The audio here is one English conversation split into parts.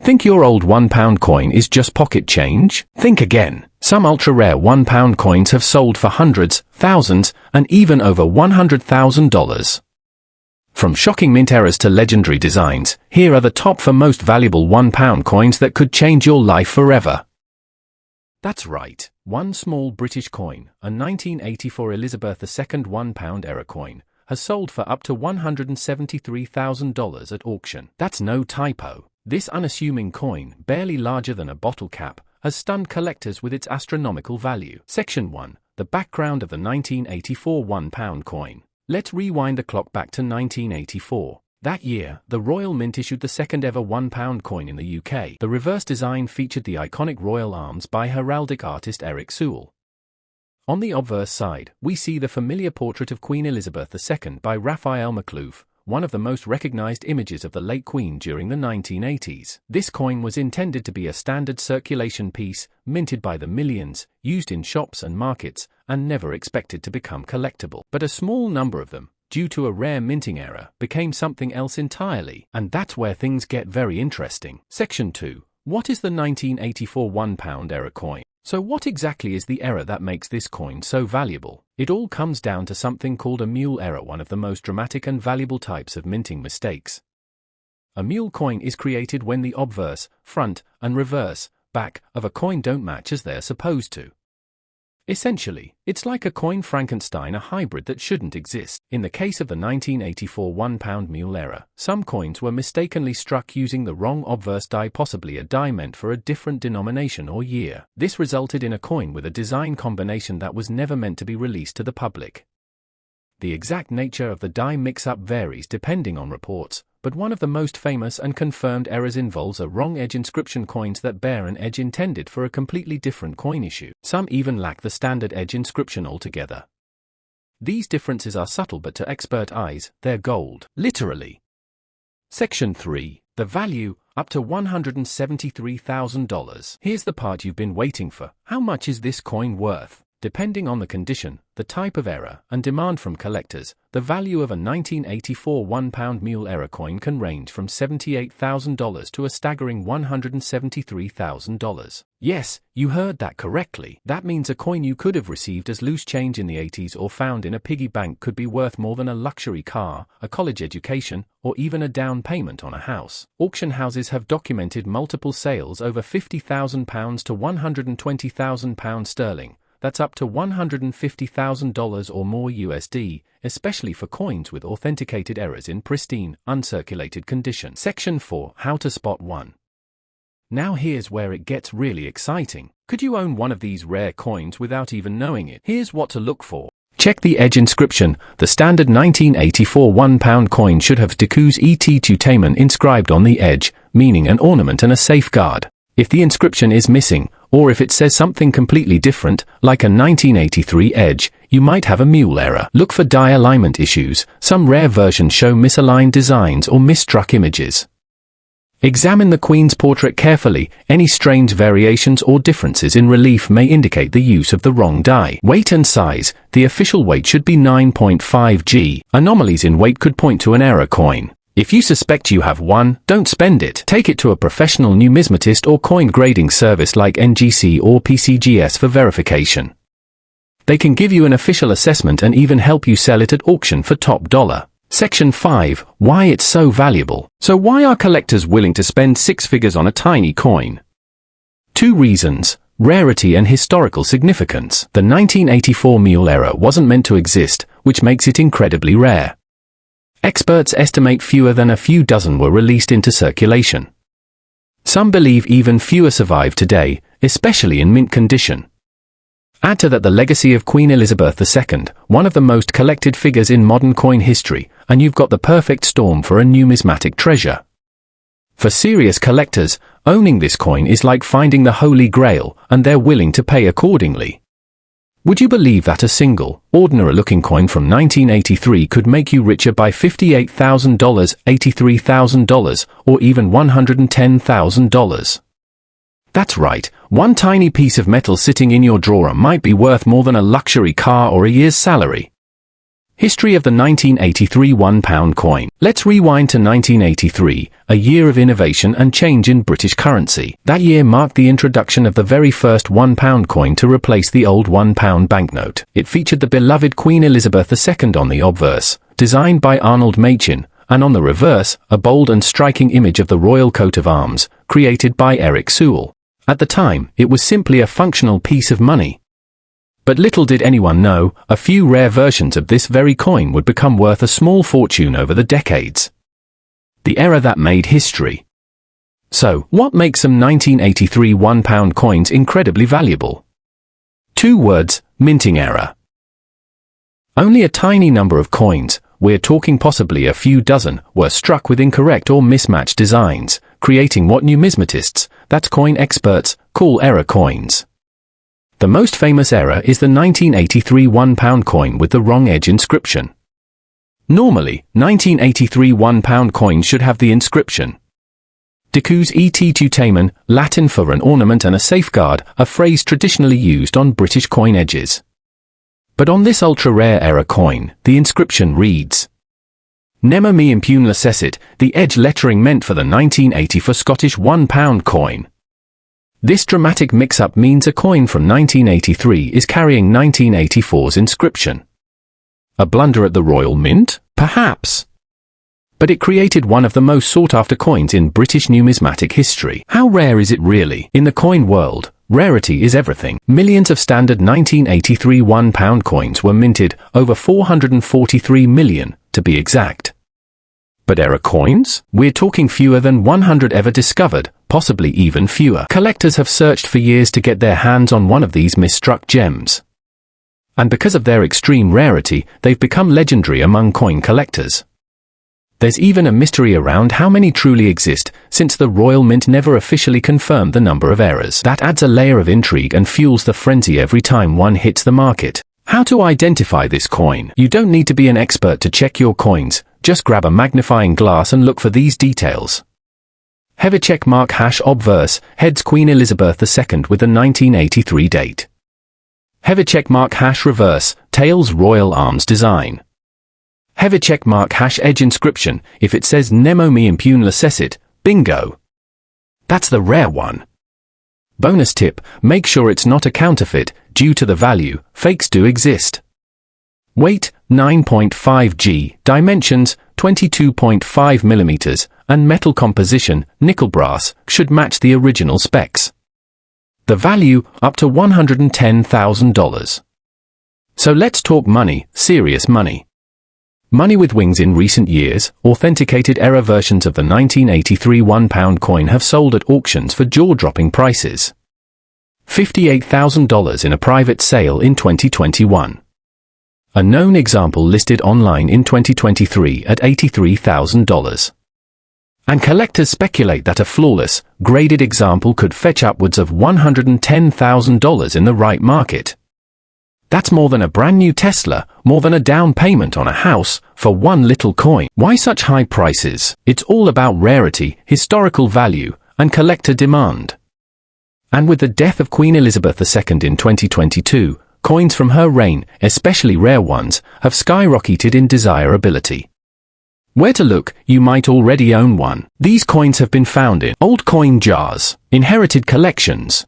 Think your old £1 coin is just pocket change? Think again. Some ultra-rare £1 coins have sold for hundreds, thousands, and even over $100,000. From shocking mint errors to legendary designs, here are the top 4 most valuable £1 coins that could change your life forever. That's right, one small British coin, a 1984 Elizabeth II £1 error coin, has sold for up to $173,000 at auction. That's no typo. This unassuming coin, barely larger than a bottle cap, has stunned collectors with its astronomical value. Section 1. The background of the 1984 £1 coin. Let's rewind the clock back to 1984. That year, the Royal Mint issued the second ever £1 coin in the UK. The reverse design featured the iconic royal arms by heraldic artist Eric Sewell. On the obverse side, we see the familiar portrait of Queen Elizabeth II by Raphael McLouth, one of the most recognized images of the late Queen during the 1980s. This coin was intended to be a standard circulation piece, minted by the millions, used in shops and markets, and never expected to become collectible. But a small number of them, due to a rare minting error, became something else entirely, and that's where things get very interesting. Section 2. What is the 1984 £1 error coin? So what exactly is the error that makes this coin so valuable? It all comes down to something called a mule error, one of the most dramatic and valuable types of minting mistakes. A mule coin is created when the obverse, front, and reverse, back, of a coin don't match as they're supposed to. Essentially, it's like a coin Frankenstein, a hybrid that shouldn't exist. In the case of the 1984 £1 mule error, some coins were mistakenly struck using the wrong obverse die, possibly a die meant for a different denomination or year. This resulted in a coin with a design combination that was never meant to be released to the public. The exact nature of the die mix-up varies depending on reports, but one of the most famous and confirmed errors involves a wrong edge inscription, coins that bear an edge intended for a completely different coin issue. Some even lack the standard edge inscription altogether. These differences are subtle, but to expert eyes, they're gold. Literally. Section 3. The value, up to $173,000. Here's the part you've been waiting for. How much is this coin worth? Depending on the condition, the type of error, and demand from collectors, the value of a 1984 £1 mule error coin can range from $78,000 to a staggering $173,000. Yes, you heard that correctly. That means a coin you could have received as loose change in the 80s or found in a piggy bank could be worth more than a luxury car, a college education, or even a down payment on a house. Auction houses have documented multiple sales over £50,000 to £120,000 sterling. That's up to $150,000 or more USD, especially for coins with authenticated errors in pristine, uncirculated condition. Section 4. How to spot one. Now here's where it gets really exciting. Could you own one of these rare coins without even knowing it? Here's what to look for. Check the edge inscription. The standard 1984 £1 coin should have Decus et Tutamen inscribed on the edge, meaning an ornament and a safeguard. If the inscription is missing, or if it says something completely different, like a 1983 edge, you might have a mule error. Look for die alignment issues. Some rare versions show misaligned designs or misstruck images. Examine the Queen's portrait carefully. Any strange variations or differences in relief may indicate the use of the wrong die. Weight and size. The official weight should be 9.5 g. Anomalies in weight could point to an error coin. If you suspect you have one, don't spend it. Take it to a professional numismatist or coin grading service like NGC or PCGS for verification. They can give you an official assessment and even help you sell it at auction for top dollar. Section 5. Why it's so valuable. So why are collectors willing to spend 6 figures on a tiny coin? 2 reasons. Rarity and historical significance. The 1984 mule error wasn't meant to exist, which makes it incredibly rare. Experts estimate fewer than a few dozen were released into circulation. Some believe even fewer survive today, especially in mint condition. Add to that the legacy of Queen Elizabeth II, one of the most collected figures in modern coin history, and you've got the perfect storm for a numismatic treasure. For serious collectors, owning this coin is like finding the Holy Grail, and they're willing to pay accordingly. Would you believe that a single, ordinary-looking coin from 1983 could make you richer by $58,000, $83,000, or even $110,000? That's right, one tiny piece of metal sitting in your drawer might be worth more than a luxury car or a year's salary. History of the 1983 £1 coin. Let's rewind to 1983, a year of innovation and change in British currency. That year marked the introduction of the very first £1 coin to replace the old £1 banknote. It featured the beloved Queen Elizabeth II on the obverse, designed by Arnold Machin, and on the reverse, a bold and striking image of the royal coat of arms, created by Eric Sewell. At the time, it was simply a functional piece of money. But little did anyone know, a few rare versions of this very coin would become worth a small fortune over the decades. The era that made history. So, what makes some 1983 £1 coins incredibly valuable? 2 words: minting error. Only a tiny number of coins, we're talking possibly a few dozen, were struck with incorrect or mismatched designs, creating what numismatists, that's coin experts, call error coins. The most famous error is the 1983 £1 coin with the wrong edge inscription. Normally, 1983 £1 coins should have the inscription Decus et tutamen, Latin for an ornament and a safeguard, a phrase traditionally used on British coin edges. But on this ultra-rare error coin, the inscription reads Nemo me impune lacessit, the edge lettering meant for the 1984 Scottish £1 coin. This dramatic mix-up means a coin from 1983 is carrying 1984's inscription. A blunder at the Royal Mint? Perhaps. But it created one of the most sought-after coins in British numismatic history. How rare is it really? In the coin world, rarity is everything. Millions of standard 1983 £1 coins were minted, over 443 million, to be exact. But error coins? We're talking fewer than 100 ever discovered, possibly even fewer. Collectors have searched for years to get their hands on one of these misstruck gems. And because of their extreme rarity, they've become legendary among coin collectors. There's even a mystery around how many truly exist, since the Royal Mint never officially confirmed the number of errors. That adds a layer of intrigue and fuels the frenzy every time one hits the market. How to identify this coin? You don't need to be an expert to check your coins, just grab a magnifying glass and look for these details. Heavy check mark hash obverse, heads Queen Elizabeth II with the 1983 date. Heavy check mark hash reverse, tails Royal Arms design. Heavy check mark hash edge inscription, if it says Nemo me impune lacessit, bingo. That's the rare one. Bonus tip, make sure it's not a counterfeit, due to the value, fakes do exist. Weight, 9.5 g, dimensions, 22.5 mm, and metal composition, nickel brass, should match the original specs. The value, up to $110,000. So let's talk money, serious money. Money with wings. In recent years, authenticated error versions of the 1983 £1 coin have sold at auctions for jaw-dropping prices. $58,000 in a private sale in 2021. A known example listed online in 2023 at $83,000. And collectors speculate that a flawless, graded example could fetch upwards of $110,000 in the right market. That's more than a brand new Tesla, more than a down payment on a house, for one little coin. Why such high prices? It's all about rarity, historical value, and collector demand. And with the death of Queen Elizabeth II in 2022, coins from her reign, especially rare ones, have skyrocketed in desirability. Where to look? You might already own one. These coins have been found in old coin jars, inherited collections,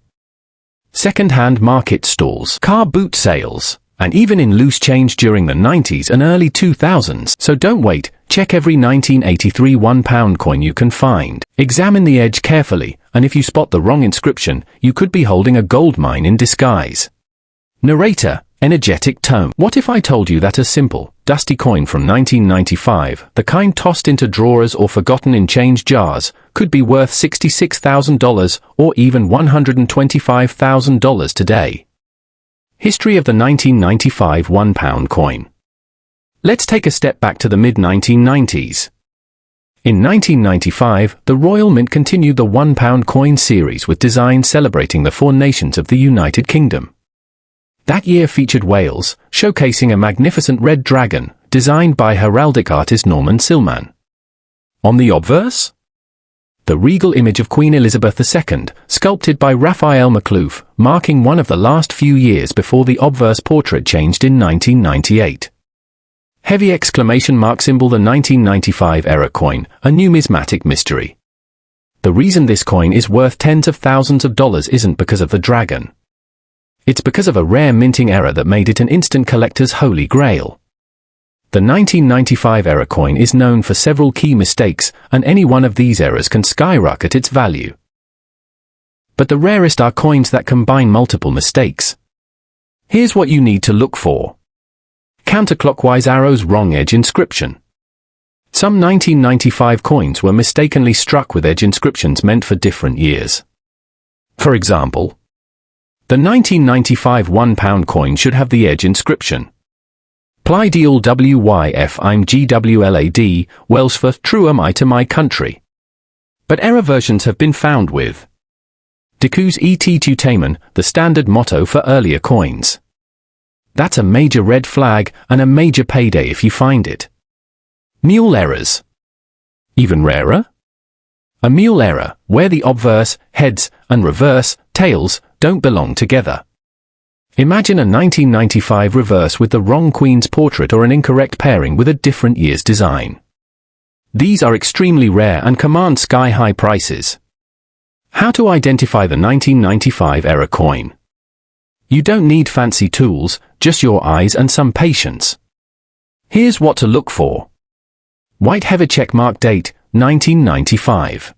second-hand market stalls, car boot sales, and even in loose change during the 90s and early 2000s. So don't wait, check every 1983 £1 coin you can find. Examine the edge carefully, and if you spot the wrong inscription, you could be holding a gold mine in disguise. Narrator, energetic tone. What if I told you that a simple, dusty coin from 1995, the kind tossed into drawers or forgotten in change jars, could be worth $66,000 or even $125,000 today? History of the 1995 £1 coin. Let's take a step back to the mid-1990s. In 1995, the Royal Mint continued the £1 coin series with designs celebrating the 4 nations of the United Kingdom. That year featured Wales, showcasing a magnificent red dragon, designed by heraldic artist Norman Silman. On the obverse, the regal image of Queen Elizabeth II, sculpted by Raphael Maklouf, marking one of the last few years before the obverse portrait changed in 1998. Heavy exclamation mark symbol. The 1995 error coin, a numismatic mystery. The reason this coin is worth tens of thousands of dollars isn't because of the dragon. It's because of a rare minting error that made it an instant collector's holy grail. The 1995 error coin is known for several key mistakes, and any one of these errors can skyrocket its value. But the rarest are coins that combine multiple mistakes. Here's what you need to look for. Counterclockwise arrows, wrong edge inscription. Some 1995 coins were mistakenly struck with edge inscriptions meant for different years. For example, the 1995 £1 coin should have the edge inscription Plydeal WYF I'm GWLAD, Welsh for True Am I to My Country. But error versions have been found with Decus et Tutamen, the standard motto for earlier coins. That's a major red flag and a major payday if you find it. Mule errors. Even rarer? A mule error, where the obverse, heads, and reverse, tails, don't belong together. Imagine a 1995 reverse with the wrong queen's portrait or an incorrect pairing with a different year's design. These are extremely rare and command sky-high prices. How to identify the 1995 error coin? You don't need fancy tools, just your eyes and some patience. Here's what to look for. White heather checkmark date, 1995.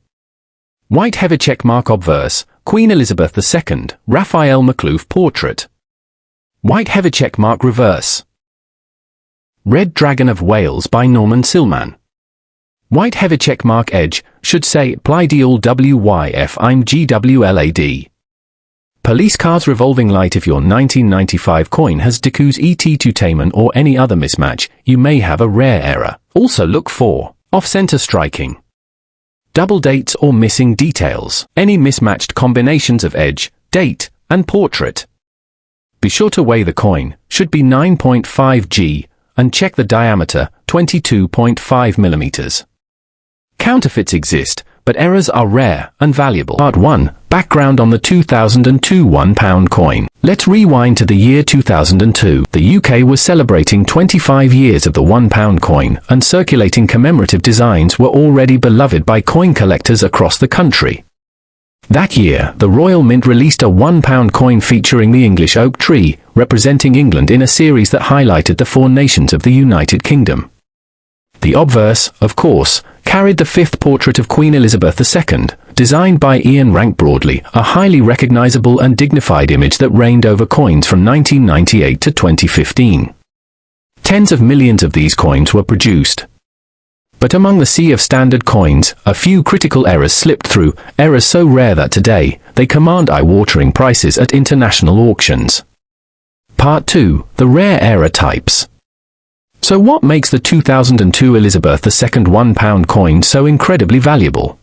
White heather checkmark obverse, Queen Elizabeth II, Raphael McLuth portrait. White heather checkmark reverse. Red Dragon of Wales by Norman Silman. White heather checkmark edge, should say Plydeal WYF I'm GWLAD. Police car's revolving light. If your 1995 coin has Decus et Tutamen or any other mismatch, you may have a rare error. Also look for off-center striking, double dates or missing details, any mismatched combinations of edge, date, and portrait. Be sure to weigh the coin, should be 9.5 g, and check the diameter, 22.5 millimeters. Counterfeits exist, but errors are rare and valuable. Part 1. Background on the 2002 £1 coin. Let's rewind to the year 2002. The UK was celebrating 25 years of the £1 coin, and circulating commemorative designs were already beloved by coin collectors across the country. That year, the Royal Mint released a £1 coin featuring the English oak tree, representing England in a series that highlighted the four nations of the United Kingdom. The obverse, of course, carried the fifth portrait of Queen Elizabeth II, designed by Ian Rank Broadley, a highly recognizable and dignified image that reigned over coins from 1998 to 2015. Tens of millions of these coins were produced. But among the sea of standard coins, a few critical errors slipped through, errors so rare that today, they command eye-watering prices at international auctions. Part 2. The rare error types. So what makes the 2002 Elizabeth II £1 coin so incredibly valuable?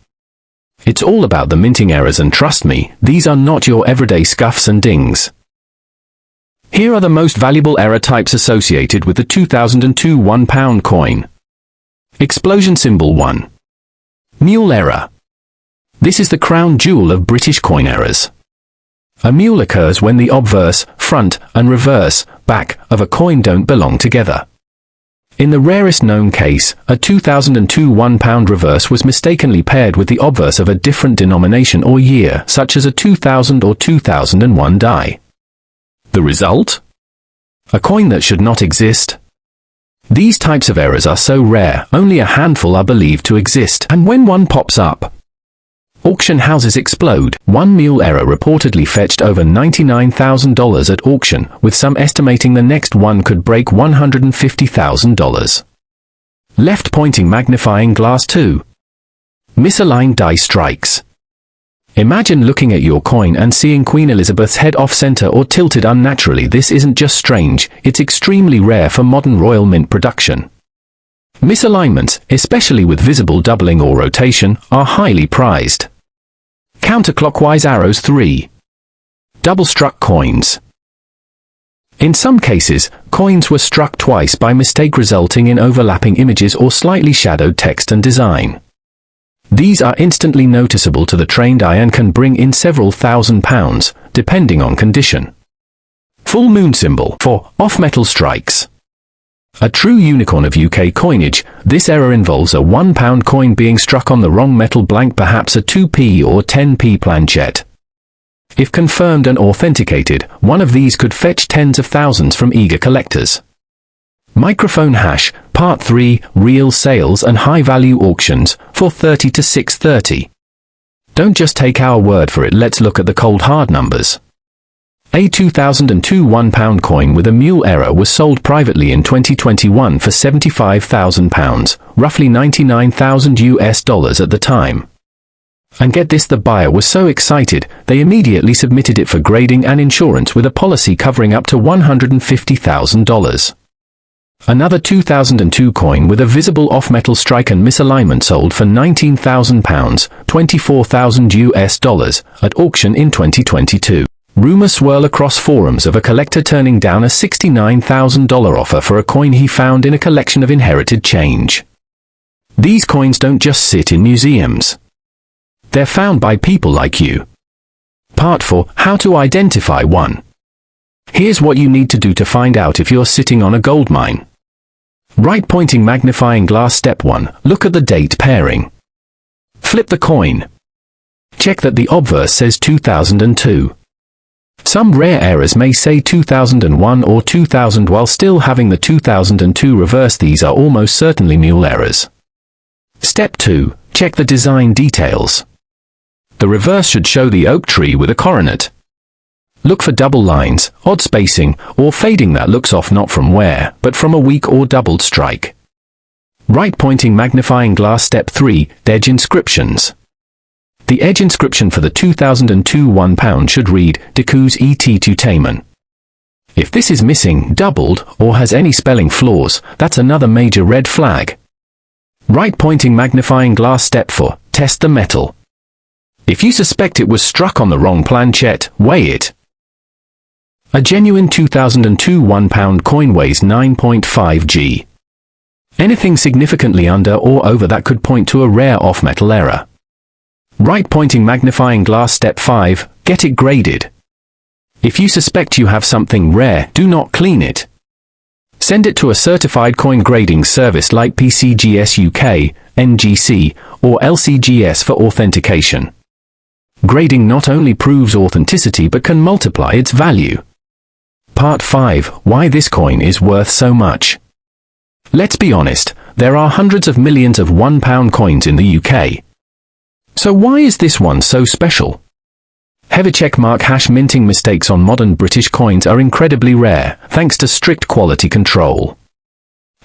It's all about the minting errors, and trust me, these are not your everyday scuffs and dings. Here are the most valuable error types associated with the 2002 £1 coin. Explosion symbol 1. Mule error. This is the crown jewel of British coin errors. A mule occurs when the obverse, front, and reverse, back, of a coin don't belong together. In the rarest known case, a 2002 £1 reverse was mistakenly paired with the obverse of a different denomination or year, such as a 2000 or 2001 die. The result? A coin that should not exist. These types of errors are so rare, only a handful are believed to exist, and when one pops up, auction houses explode. One mule error reportedly fetched over $99,000 at auction, with some estimating the next one could break $150,000. Left-pointing magnifying glass 2. Misaligned die strikes. Imagine looking at your coin and seeing Queen Elizabeth's head off-center or tilted unnaturally. This isn't just strange, it's extremely rare for modern Royal Mint production. Misalignments, especially with visible doubling or rotation, are highly prized. Counterclockwise arrows 3. Double-struck coins. In some cases, coins were struck twice by mistake, resulting in overlapping images or slightly shadowed text and design. These are instantly noticeable to the trained eye and can bring in several £1,000s, depending on condition. Full moon symbol 4. Off-metal strikes. A true unicorn of UK coinage, this error involves a £1 coin being struck on the wrong metal blank, perhaps a 2p or 10p planchette. If confirmed and authenticated, one of these could fetch tens of thousands from eager collectors. Microphone hash, Part 3, Real Sales and High-Value Auctions, 4:30 to 6:30. Don't just take our word for it, let's look at the cold hard numbers. A 2002 £1 coin with a mule error was sold privately in 2021 for £75,000, roughly $99,000 at the time. And get this, the buyer was so excited, they immediately submitted it for grading and insurance with a policy covering up to $150,000. Another 2002 coin with a visible off-metal strike and misalignment sold for £19,000, $24,000 at auction in 2022. Rumors swirl across forums of a collector turning down a $69,000 offer for a coin he found in a collection of inherited change. These coins don't just sit in museums. They're found by people like you. Part 4, How to Identify One. Here's what you need to do to find out if you're sitting on a gold mine. Right pointing magnifying glass. Step 1. Look at the date pairing. Flip the coin. Check that the obverse says 2002. Some rare errors may say 2001 or 2000 while still having the 2002 reverse. These are almost certainly mule errors. Step 2. Check the design details. The reverse should show the oak tree with a coronet. Look for double lines, odd spacing, or fading that looks off not from wear, but from a weak or doubled strike. Right pointing magnifying glass. Step 3. Edge inscriptions. The edge inscription for the 2002 £1 should read, Decus et Tutamen. If this is missing, doubled, or has any spelling flaws, that's another major red flag. Right pointing magnifying glass. Step 4. Test the metal. If you suspect it was struck on the wrong planchette, weigh it. A genuine 2002 £1 coin weighs 9.5 g. Anything significantly under or over that could point to a rare off-metal error. Right pointing magnifying glass. Step 5. Get it graded. If you suspect you have something rare, do not clean it. Send it to a certified coin grading service like PCGS UK, NGC, or LCGS for authentication. Grading not only proves authenticity but can multiply its value. Part 5. Why this coin is worth so much. Let's be honest, there are hundreds of millions of £1 coins in the UK. So why is this one so special? Heavy checkmark hash minting mistakes on modern British coins are incredibly rare, thanks to strict quality control.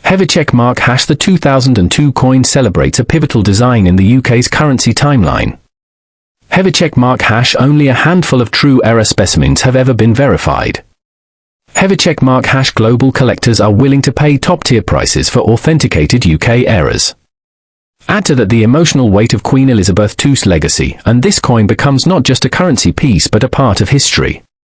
Heavy checkmark hash. The 2002 coin celebrates a pivotal design in the UK's currency timeline. Heavy checkmark hash. Only a handful of true error specimens have ever been verified. Heavy checkmark hash. Global collectors are willing to pay top-tier prices for authenticated UK errors. Add to that the emotional weight of Queen Elizabeth II's legacy, and this coin becomes not just a currency piece but a part of history.